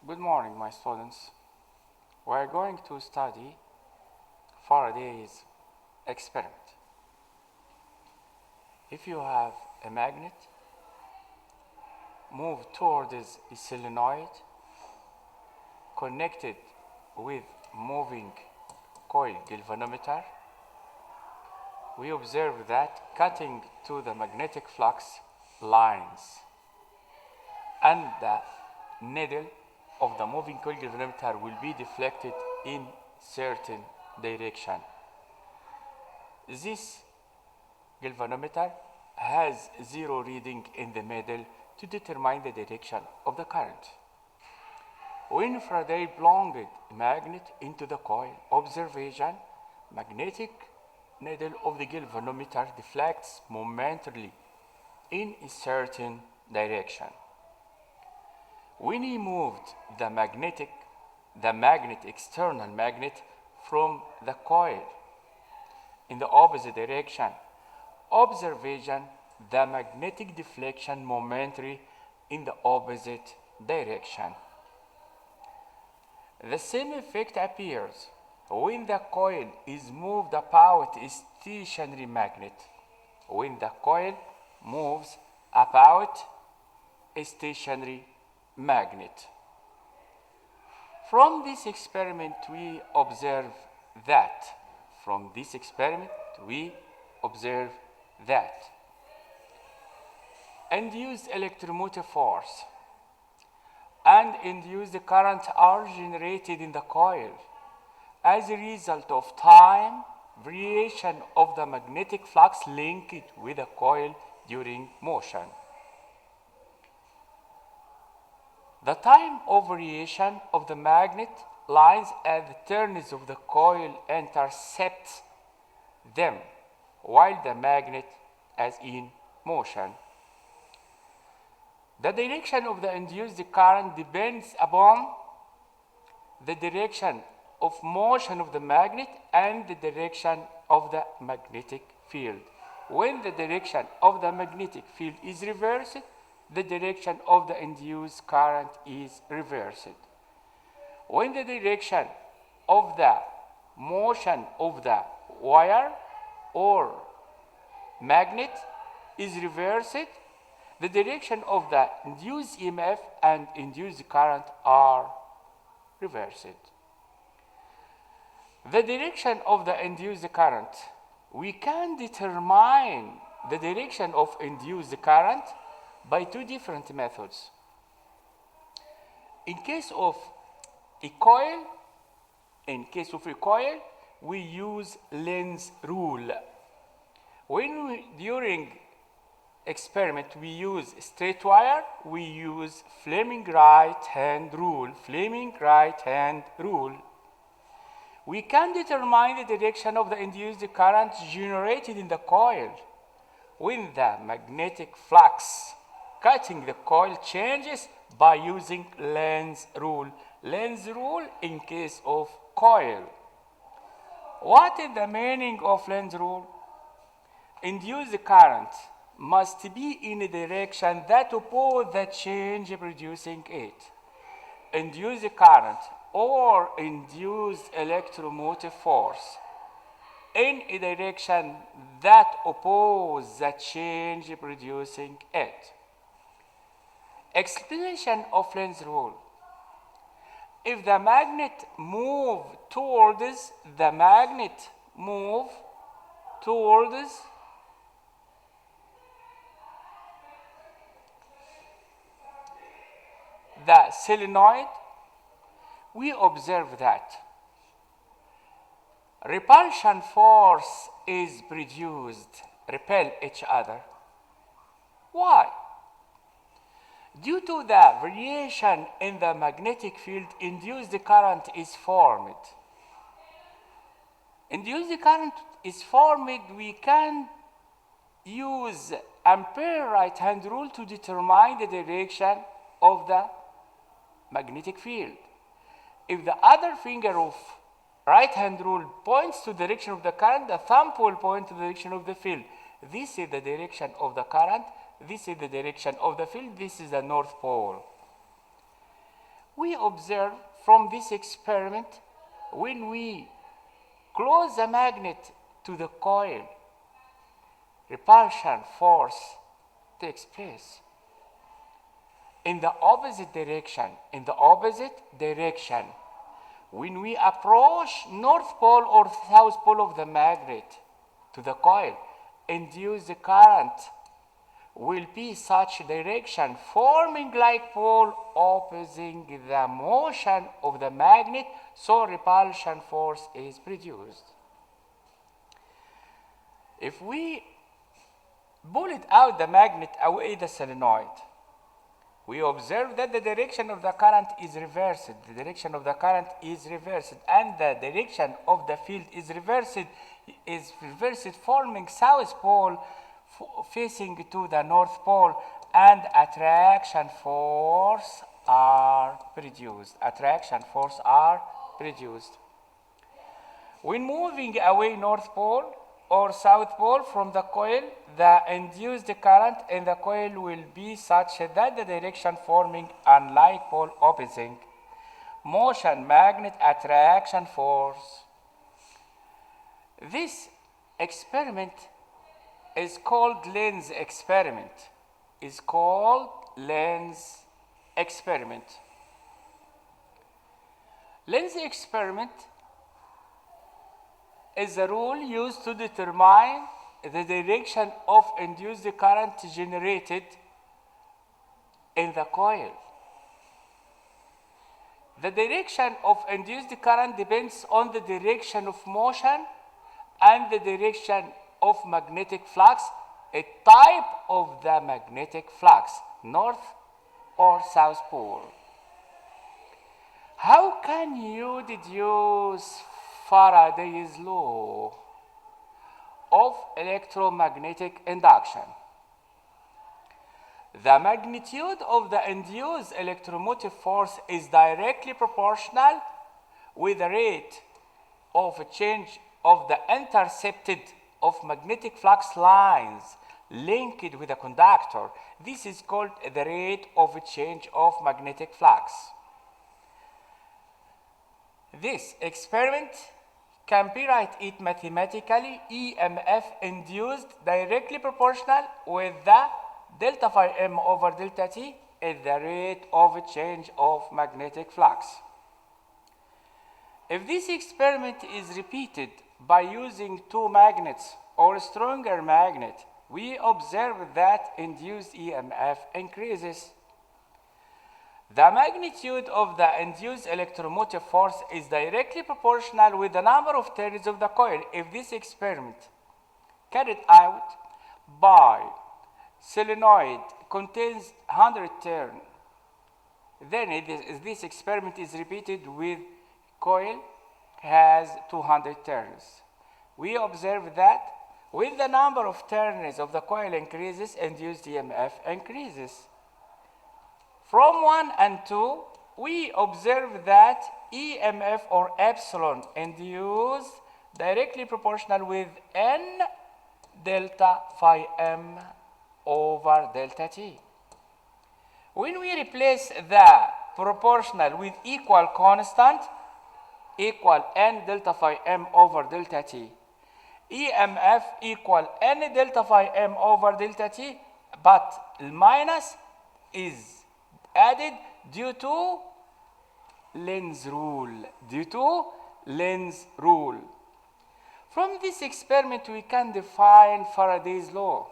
Good morning, my students. We are going to study Faraday's experiment. If you have a magnet, move towards a solenoid connected with moving coil galvanometer, we observe that cutting to the magnetic flux lines and the needle of the moving coil galvanometer will be deflected in certain direction. This galvanometer has zero reading in the middle to determine the direction of the current. When Faraday plunged a magnet into the coil, observation, magnetic needle of the galvanometer deflects momentarily in a certain direction. When he moved the external magnet from the coil in the opposite direction, observation, the magnetic deflection momentary in the opposite direction. The same effect appears when the coil is moved about a stationary magnet. When the coil moves about a stationary magnet. From this experiment, we observe that. Induced electromotive force and induced current are generated in the coil as a result of time variation of the magnetic flux linked with the coil during motion. The time of variation of the magnet lines at the turns of the coil intercepts them while the magnet is in motion. The direction of the induced current depends upon the direction of motion of the magnet and the direction of the magnetic field. When the direction of the magnetic field is reversed, the direction of the induced current is reversed. When the direction of the motion of the wire or magnet is reversed, the direction of the induced EMF and induced current are reversed. The direction of the induced current. We can determine the direction of induced current by two different methods. In case of a coil, we use Lenz's rule. During experiment we use straight wire, we use Fleming right-hand rule. We can determine the direction of the induced current generated in the coil when the magnetic flux cutting the coil changes by using Lenz's rule. Lenz's rule in case of coil. What is the meaning of Lenz's rule? Induced current must be in a direction that opposes the change producing it. Induced current or induced electromotive force in a direction that opposes the change producing it. Explanation of Lenz's rule. If the magnet moves towards the solenoid, we observe that repulsion force is produced, repel each other. Why? Due to the variation in the magnetic field, induced current is formed. We can use Ampere right-hand rule to determine the direction of the magnetic field. If the other finger of right-hand rule points to the direction of the current, the thumb will point to the direction of the field. This is the direction of the current. This is the direction of the field. This is the North Pole. we observe from this experiment, when we close the magnet to the coil, repulsion force takes place in the opposite direction. In the opposite direction, when we approach north pole or south pole of the magnet to the coil, induced current will be such direction, forming like pole opposing the motion of the magnet, so repulsion force is produced. If we pull it out the magnet away the solenoid, we observe that the direction of the current is reversed. The direction of the current is reversed, and the direction of the field is reversed, forming south pole facing to the north pole, and attraction force are produced. Attraction force are produced. When moving away north pole or south pole from the coil, the induced current in the coil will be such that the direction forming unlike pole opposing motion magnet attraction force. This experiment is called Lenz experiment. Is called Lenz experiment. Lenz experiment is a rule used to determine the direction of induced current generated in the coil. The direction of induced current depends on the direction of motion and the direction of magnetic flux, a type of the magnetic flux, north or south pole. How can you deduce Faraday's law of electromagnetic induction? The magnitude of the induced electromotive force is directly proportional with the rate of change of the intercepted of magnetic flux lines linked with a conductor. This is called the rate of change of magnetic flux. This experiment can be written mathematically. EMF induced directly proportional with the delta phi m over delta t is the rate of change of magnetic flux. If this experiment is repeated by using two magnets or a stronger magnet, we observe that induced EMF increases. The magnitude of the induced electromotive force is directly proportional with the number of turns of the coil. If this experiment carried out by solenoid contains 100 turns, then this experiment is repeated with coil has 200 turns. We observe that with the number of turns of the coil increases, induced EMF increases. From 1 and 2, we observe that EMF or epsilon induced directly proportional with N delta phi m over delta t. When we replace the proportional with equal constant, equal N delta phi m over delta t, EMF equal N delta phi m over delta t, but minus is added due to Lenz rule. From this experiment, we can define Faraday's law.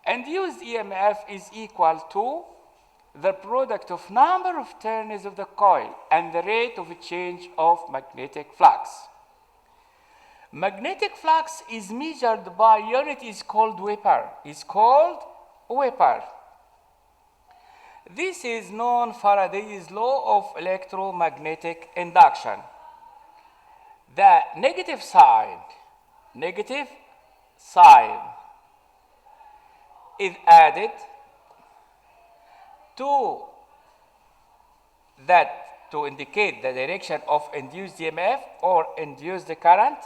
Induced EMF is equal to the product of number of turns of the coil and the rate of change of magnetic flux. Magnetic flux is measured by unit is called Weber. This is known Faraday's law of electromagnetic induction. The negative sign is added to that to indicate the direction of induced EMF or induced current,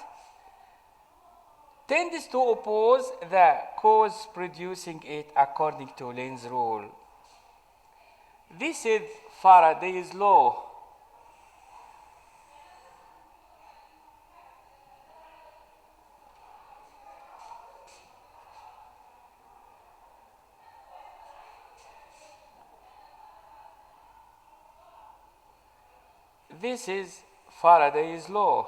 tends to oppose the cause producing it according to Lenz rule. This is Faraday's law. This is Faraday's law.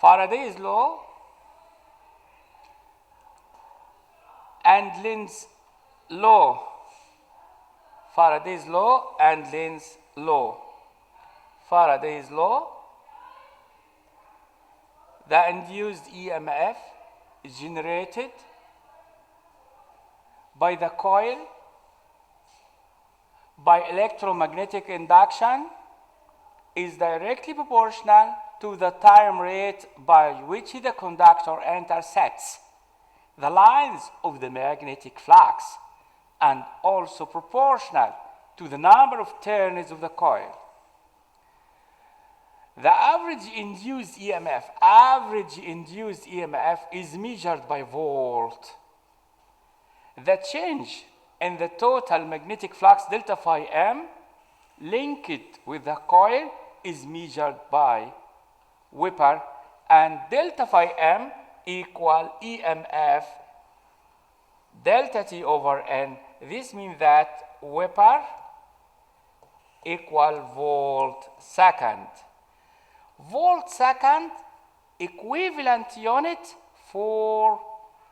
Faraday's law and Lenz's law. Faraday's law and Lenz's law. Faraday's law, the induced EMF is generated by the coil by electromagnetic induction is directly proportional to the time rate by which the conductor intersects the lines of the magnetic flux, and also proportional to the number of turns of the coil. The average induced EMF is measured by volt. The change in the total magnetic flux delta phi m linked with the coil is measured by Weber, and delta phi m equal EMF delta T over N. This means that Weber equal volt second. Volt second equivalent unit for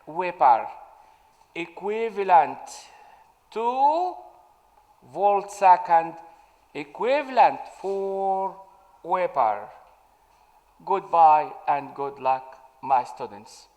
Weber, equivalent to volt second, equivalent for Weber. Goodbye and good luck, my students.